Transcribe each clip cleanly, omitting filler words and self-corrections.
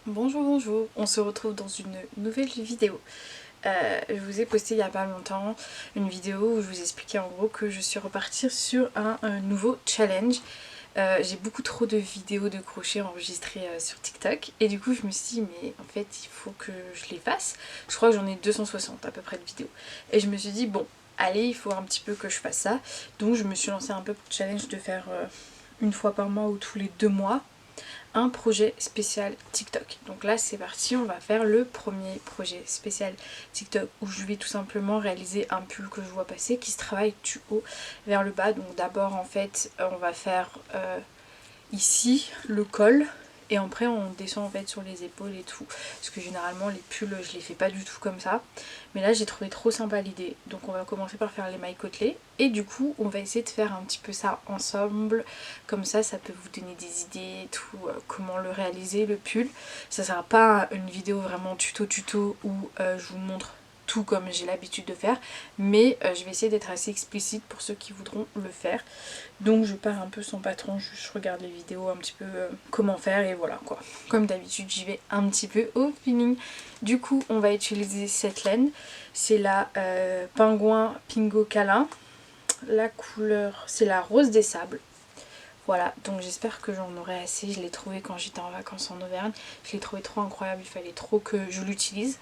Bonjour, bonjour, on se retrouve dans une nouvelle vidéo. Je vous ai posté il n'y a pas longtemps une vidéo où je vous expliquais en gros que je suis repartie sur un nouveau challenge. J'ai beaucoup trop de vidéos de crochet enregistrées sur TikTok et du coup je me suis dit mais en fait il faut que je les fasse. Je crois que j'en ai 260 à peu près de vidéos. Et je me suis dit bon allez il faut un petit peu que je fasse ça. Donc je me suis lancée un peu pour le challenge de faire une fois par mois ou tous les 2 mois un projet spécial TikTok. Donc là c'est parti, on va faire le premier projet spécial TikTok où je vais tout simplement réaliser un pull que je vois passer qui se travaille du haut vers le bas. Donc d'abord en fait on va faire ici le col et après on descend en fait sur les épaules et tout, parce que généralement les pulls je les fais pas du tout comme ça, mais là j'ai trouvé trop sympa l'idée. Donc on va commencer par faire les mailles côtelées et du coup on va essayer de faire un petit peu ça ensemble, comme ça peut vous donner des idées et tout, comment le réaliser le pull. Ça sera pas une vidéo vraiment tuto où je vous montre tout comme j'ai l'habitude de faire, mais je vais essayer d'être assez explicite pour ceux qui voudront le faire. Donc je pars un peu sans patron, je regarde les vidéos un petit peu comment faire et voilà quoi. Comme d'habitude j'y vais un petit peu au feeling. Du coup on va utiliser cette laine, c'est la Pingouin Pingo Câlin. La couleur c'est la rose des sables. Voilà, donc j'espère que j'en aurai assez. Je l'ai trouvé quand j'étais en vacances en Auvergne. Je l'ai trouvé trop incroyable, il fallait trop que je l'utilise.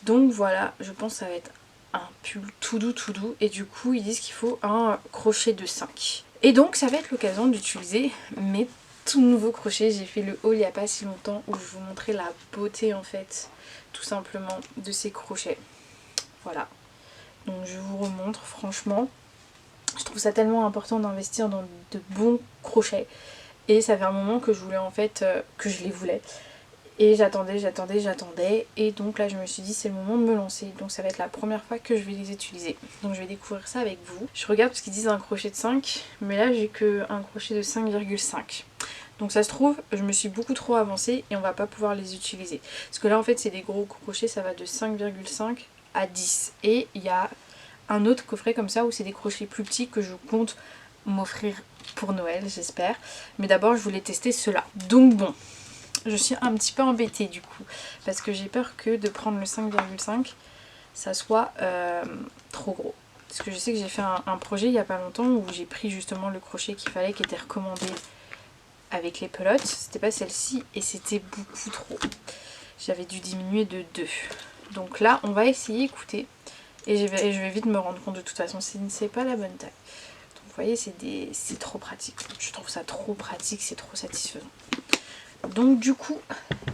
Donc voilà, je pense que ça va être un pull tout doux. Et du coup, ils disent qu'il faut un crochet de 5. Et donc ça va être l'occasion d'utiliser mes tout nouveaux crochets. J'ai fait le haul il n'y a pas si longtemps où je vous montrais la beauté en fait, tout simplement, de ces crochets. Voilà, donc je vous remontre franchement. Je trouve ça tellement important d'investir dans de bons crochets. Et ça fait un moment que je voulais en fait, que je les voulais. Et j'attendais. Et donc là je me suis dit c'est le moment de me lancer. Donc ça va être la première fois que je vais les utiliser. Donc je vais découvrir ça avec vous. Je regarde parce qu'ils disent un crochet de 5. Mais là j'ai que un crochet de 5,5. Donc ça se trouve je me suis beaucoup trop avancée et on va pas pouvoir les utiliser. Parce que là en fait c'est des gros crochets, ça va de 5,5 à 10. Et il y a un autre coffret comme ça où c'est des crochets plus petits que je compte m'offrir pour Noël j'espère. Mais d'abord je voulais tester ceux-là. Donc bon, je suis un petit peu embêtée du coup, parce que j'ai peur que de prendre le 5,5 ça soit trop gros. Parce que je sais que j'ai fait un projet il y a pas longtemps où j'ai pris justement le crochet qu'il fallait, qui était recommandé avec les pelotes. C'était pas celle-ci et c'était beaucoup trop. J'avais dû diminuer de 2. Donc là on va essayer, écoutez, et je vais vite me rendre compte de toute façon c'est pas la bonne taille. Donc vous voyez c'est trop pratique. Je trouve ça trop pratique, c'est trop satisfaisant. Donc du coup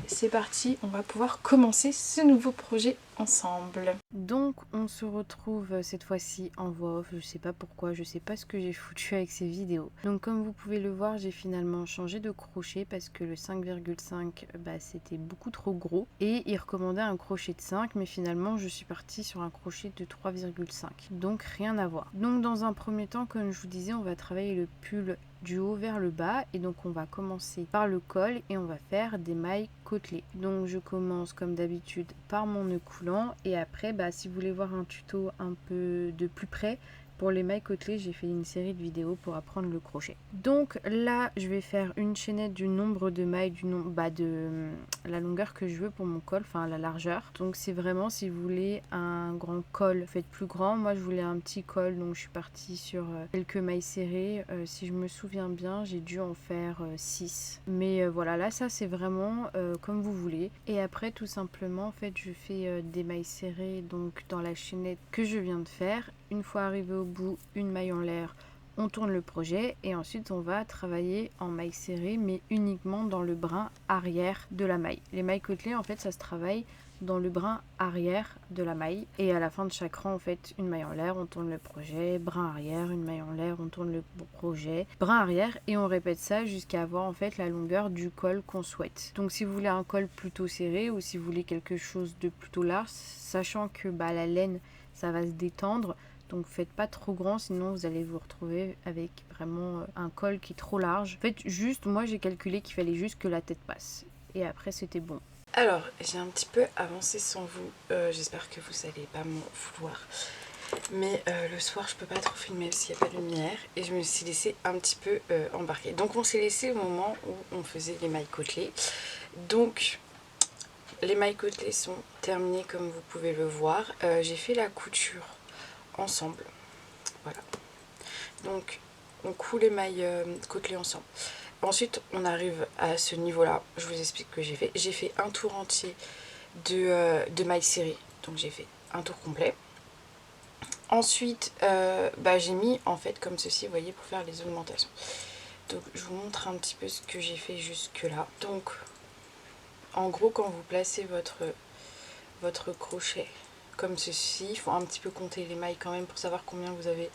c'est parti, on va pouvoir commencer ce nouveau projet ensemble. Donc on se retrouve cette fois-ci en voix off, je sais pas pourquoi, je sais pas ce que j'ai foutu avec ces vidéos. Donc comme vous pouvez le voir, j'ai finalement changé de crochet parce que le 5,5 c'était beaucoup trop gros et il recommandait un crochet de 5, mais finalement je suis partie sur un crochet de 3,5, donc rien à voir. Donc dans un premier temps, comme je vous disais, on va travailler le pull du haut vers le bas, et donc on va commencer par le col et on va faire des mailles côtelées. Donc je commence comme d'habitude par mon nœud coulant, et après si vous voulez voir un tuto un peu de plus près pour les mailles côtelées, j'ai fait une série de vidéos pour apprendre le crochet. Donc là je vais faire une chaînette du nombre de mailles, de la longueur que je veux pour mon col, enfin la largeur. Donc c'est vraiment, si vous voulez un grand col, faites plus grand. Moi je voulais un petit col, donc je suis partie sur quelques mailles serrées. Si je me souviens bien, j'ai dû en faire 6. Mais voilà, là ça c'est vraiment comme vous voulez. Et après tout simplement en fait je fais des mailles serrées donc dans la chaînette que je viens de faire. Une fois arrivé au bout, une maille en l'air, on tourne le projet et ensuite on va travailler en maille serrée, mais uniquement dans le brin arrière de la maille. Les mailles côtelées en fait ça se travaille dans le brin arrière de la maille, et à la fin de chaque rang en fait une maille en l'air, on tourne le projet, brin arrière, une maille en l'air, on tourne le projet, brin arrière, et on répète ça jusqu'à avoir en fait la longueur du col qu'on souhaite. Donc si vous voulez un col plutôt serré ou si vous voulez quelque chose de plutôt large, sachant que la laine ça va se détendre, donc faites pas trop grand, sinon vous allez vous retrouver avec vraiment un col qui est trop large. En fait juste, moi j'ai calculé qu'il fallait juste que la tête passe, et après c'était bon. Alors j'ai un petit peu avancé sans vous, j'espère que vous n'allez pas m'en vouloir. Mais le soir je peux pas trop filmer parce qu'il n'y a pas de lumière, et je me suis laissée un petit peu embarquer. Donc on s'est laissé au moment où on faisait les mailles côtelées. Donc Les mailles côtelées sont terminées comme vous pouvez le voir. J'ai fait la couture ensemble. Voilà. Donc on coud les mailles côtelées ensemble. Ensuite on arrive à ce niveau là. Je vous explique ce que j'ai fait. J'ai fait un tour entier de mailles serrées. Donc j'ai fait un tour complet. Ensuite j'ai mis en fait comme ceci, vous voyez, pour faire les augmentations. Donc je vous montre un petit peu ce que j'ai fait jusque là. Donc en gros, quand vous placez votre crochet comme ceci, il faut un petit peu compter les mailles quand même pour savoir combien vous avez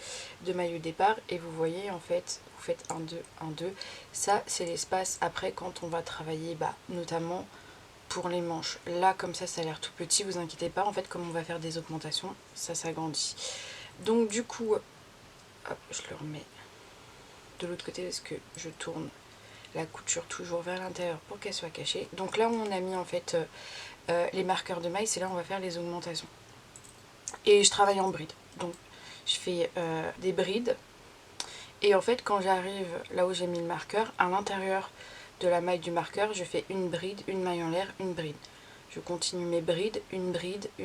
de mailles au départ. Et vous voyez, en fait, vous faites 1, 2, 1, 2. Ça, c'est l'espace après quand on va travailler, notamment pour les manches. Là, comme ça a l'air tout petit, vous inquiétez pas. En fait, comme on va faire des augmentations, ça s'agrandit. Donc du coup, hop, je le remets de l'autre côté parce que je tourne la couture toujours vers l'intérieur pour qu'elle soit cachée. Donc là où on a mis en fait les marqueurs de mailles, c'est là où on va faire les augmentations. Et je travaille en bride. Donc je fais des brides. Et en fait quand j'arrive là où j'ai mis le marqueur, à l'intérieur de la maille du marqueur, je fais une bride, une maille en l'air, une bride. Je continue mes brides, une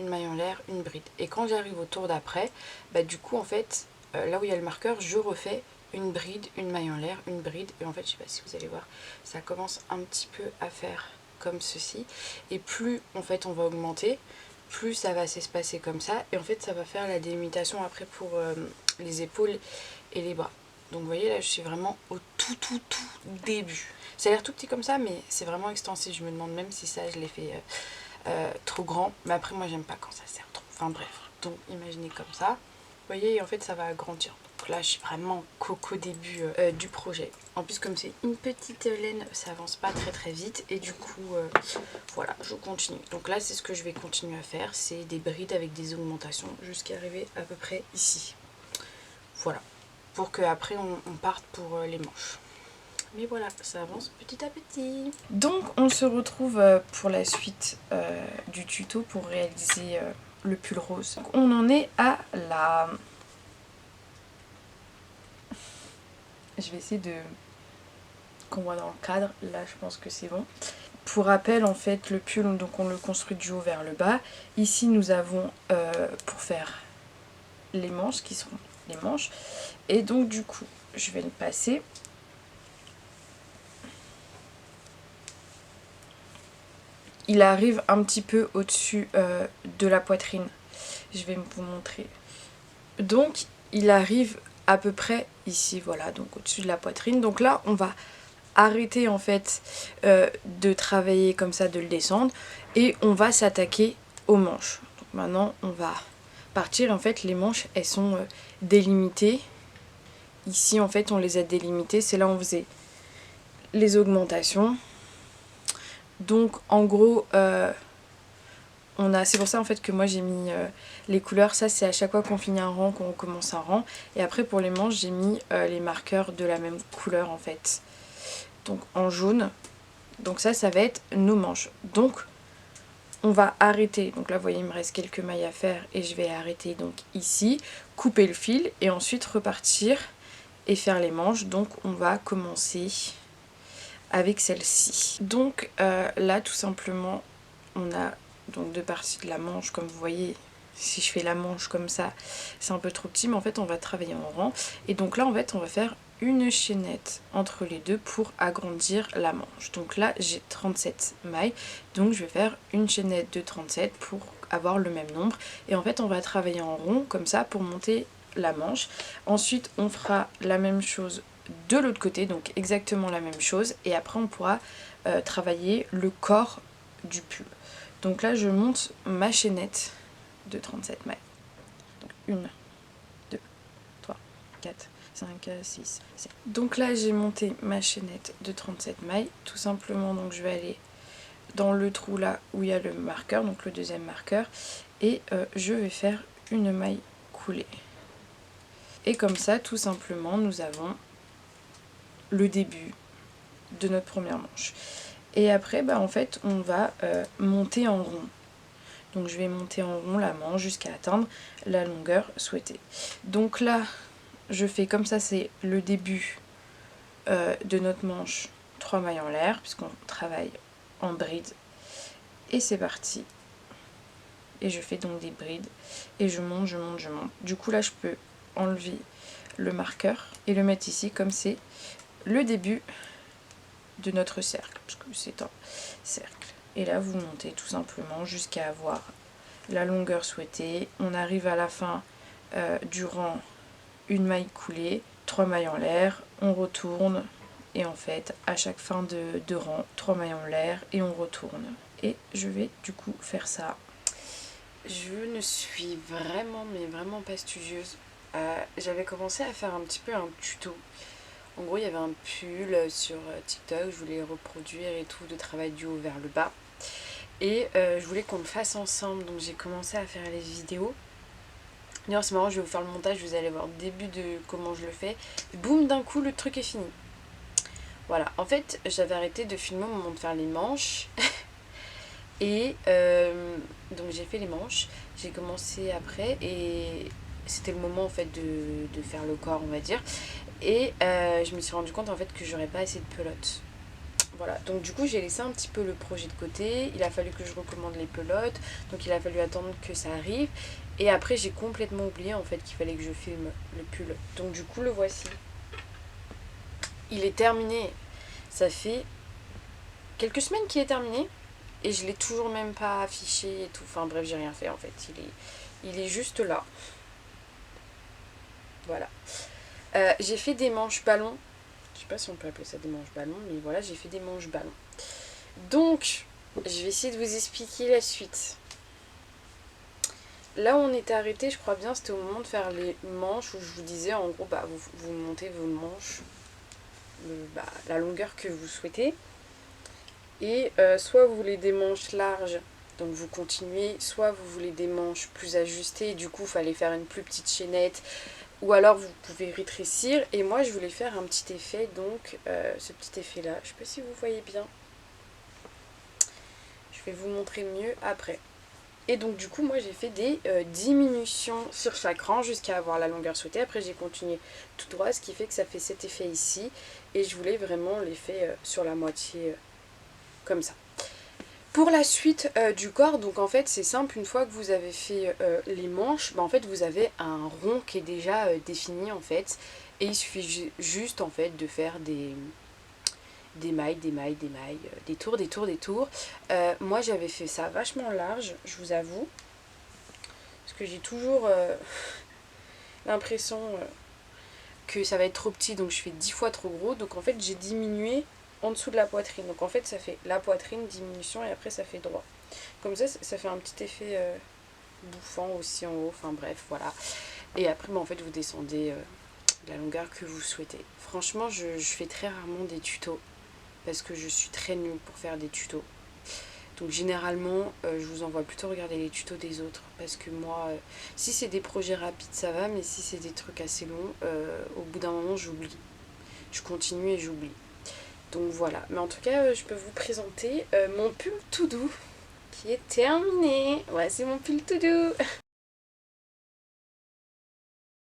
maille en l'air, une bride. Et quand j'arrive au tour d'après, du coup en fait, là où il y a le marqueur, je refais une bride, une maille en l'air, une bride. Et en fait, je sais pas si vous allez voir, ça commence un petit peu à faire comme ceci. Et plus en fait on va augmenter, plus ça va s'espacer comme ça. Et en fait, ça va faire la délimitation après pour les épaules et les bras. Donc vous voyez là, je suis vraiment au tout début. Ça a l'air tout petit comme ça, mais c'est vraiment extensif. Je me demande même si ça, je l'ai fait trop grand. Mais après, moi, j'aime pas quand ça sert trop. Enfin bref, donc imaginez comme ça. Vous voyez, en fait, ça va agrandir. Donc là, je suis vraiment qu'au début du projet. En plus, comme c'est une petite laine, ça avance pas très vite. Et du coup, voilà, je continue. Donc là, c'est ce que je vais continuer à faire. C'est des brides avec des augmentations jusqu'à arriver à peu près ici. Voilà. Pour qu'après, on parte pour les manches. Mais voilà, ça avance petit à petit. Donc on se retrouve pour la suite du tuto pour réaliser le pull rose. Donc, on en est à la... Je vais essayer de... qu'on voit dans le cadre. Là je pense que c'est bon. Pour rappel, en fait, le pull, donc on le construit du haut vers le bas. Ici nous avons pour faire les manches qui seront les manches. Et donc du coup, je vais le passer. Il arrive un petit peu au-dessus de la poitrine. Je vais vous montrer. Donc, il arrive à peu près ici, voilà, donc au-dessus de la poitrine. Donc là, on va arrêter en fait de travailler comme ça, de le descendre. Et on va s'attaquer aux manches. Donc maintenant, on va partir. En fait, les manches, elles sont délimitées. Ici, en fait, on les a délimitées. C'est là où on faisait les augmentations. Donc en gros, c'est pour ça en fait que moi j'ai mis les couleurs. Ça c'est à chaque fois qu'on finit un rang qu'on recommence un rang. Et après pour les manches j'ai mis les marqueurs de la même couleur en fait. Donc en jaune. Donc ça va être nos manches. Donc on va arrêter. Donc là vous voyez il me reste quelques mailles à faire. Et je vais arrêter donc ici. Couper le fil et ensuite repartir et faire les manches. Donc on va commencer avec celle-ci. Donc là tout simplement on a donc deux parties de la manche comme vous voyez. Si je fais la manche comme ça c'est un peu trop petit, mais en fait on va travailler en rang. Et donc là en fait on va faire une chaînette entre les deux pour agrandir la manche. Donc là j'ai 37 mailles, donc je vais faire une chaînette de 37 pour avoir le même nombre. Et en fait on va travailler en rond comme ça pour monter la manche. Ensuite on fera la même chose de l'autre côté, donc exactement la même chose. Et après on pourra travailler le corps du pull. Donc là je monte ma chaînette de 37 mailles. Donc 1, 2, 3, 4, 5, 6, 7. Donc là j'ai monté ma chaînette de 37 mailles. Tout simplement, donc je vais aller dans le trou là où il y a le marqueur, donc le deuxième marqueur. Et je vais faire une maille coulée. Et comme ça, tout simplement, nous avons le début de notre première manche. Et après, en fait, on va monter en rond. Donc je vais monter en rond la manche jusqu'à atteindre la longueur souhaitée. Donc là, je fais comme ça, c'est le début de notre manche 3 mailles en l'air, puisqu'on travaille en bride. Et c'est parti. Et je fais donc des brides et je monte, je monte, je monte. Du coup là je peux enlever le marqueur et le mettre ici comme c'est le début de notre cercle, parce que c'est un cercle. Et là vous montez tout simplement jusqu'à avoir la longueur souhaitée. On arrive à la fin du rang, une maille coulée, 3 mailles en l'air, on retourne et en fait à chaque fin de rang, 3 mailles en l'air et on retourne. Et je vais du coup faire ça. Je ne suis vraiment mais vraiment pas studieuse. J'avais commencé à faire un petit peu un tuto. En gros, il y avait un pull sur TikTok, je voulais reproduire et tout, de travail du haut vers le bas. Et je voulais qu'on le fasse ensemble, donc j'ai commencé à faire les vidéos. D'ailleurs, c'est marrant, je vais vous faire le montage, vous allez voir le début de comment je le fais. Et boum, d'un coup, le truc est fini. Voilà, en fait, j'avais arrêté de filmer au moment de faire les manches. Et donc j'ai fait les manches, j'ai commencé après et c'était le moment en fait de faire le corps, on va dire. Et je me suis rendu compte en fait que j'aurais pas assez de pelotes. Voilà, donc du coup j'ai laissé un petit peu le projet de côté, il a fallu que je recommande les pelotes, donc il a fallu attendre que ça arrive. Et après j'ai complètement oublié en fait qu'il fallait que je filme le pull. Donc du coup le voici. Il est terminé, ça fait quelques semaines qu'il est terminé. Et je l'ai toujours même pas affiché et tout. Enfin bref, j'ai rien fait en fait. Il est juste là. Voilà. J'ai fait des manches ballons. Je sais pas si on peut appeler ça des manches ballons, mais voilà, j'ai fait des manches ballons. Donc, je vais essayer de vous expliquer la suite. Là où on était arrêté, je crois bien, c'était au moment de faire les manches où je vous disais en gros, bah, vous montez vos manches, la longueur que vous souhaitez. Et soit vous voulez des manches larges, donc vous continuez, soit vous voulez des manches plus ajustées, et du coup il fallait faire une plus petite chaînette, ou alors vous pouvez rétrécir. Et moi je voulais faire un petit effet, donc ce petit effet là, je sais pas si vous voyez bien, je vais vous montrer mieux après. Et donc du coup moi j'ai fait des diminutions sur chaque rang jusqu'à avoir la longueur souhaitée. Après j'ai continué tout droit, ce qui fait que ça fait cet effet ici, et je voulais vraiment l'effet sur la moitié comme ça. Pour la suite du corps, donc en fait c'est simple, une fois que vous avez fait les manches, en fait vous avez un rond qui est déjà défini en fait, et il suffit juste en fait de faire des mailles, des tours, des tours, des tours. Moi j'avais fait ça vachement large, je vous avoue, parce que j'ai toujours l'impression que ça va être trop petit, donc je fais 10 fois trop gros, donc en fait j'ai diminué en dessous de la poitrine, donc en fait ça fait la poitrine, diminution, et après ça fait droit. Comme ça fait un petit effet bouffant aussi en haut, enfin bref, voilà. Et après en fait vous descendez la longueur que vous souhaitez. Franchement je fais très rarement des tutos, parce que je suis très nulle pour faire des tutos. Donc généralement je vous envoie plutôt regarder les tutos des autres, parce que moi si c'est des projets rapides ça va, mais si c'est des trucs assez longs, au bout d'un moment j'oublie. Je continue et j'oublie. Donc voilà, mais en tout cas je peux vous présenter mon pull tout doux qui est terminé. Ouais, c'est mon pull tout doux.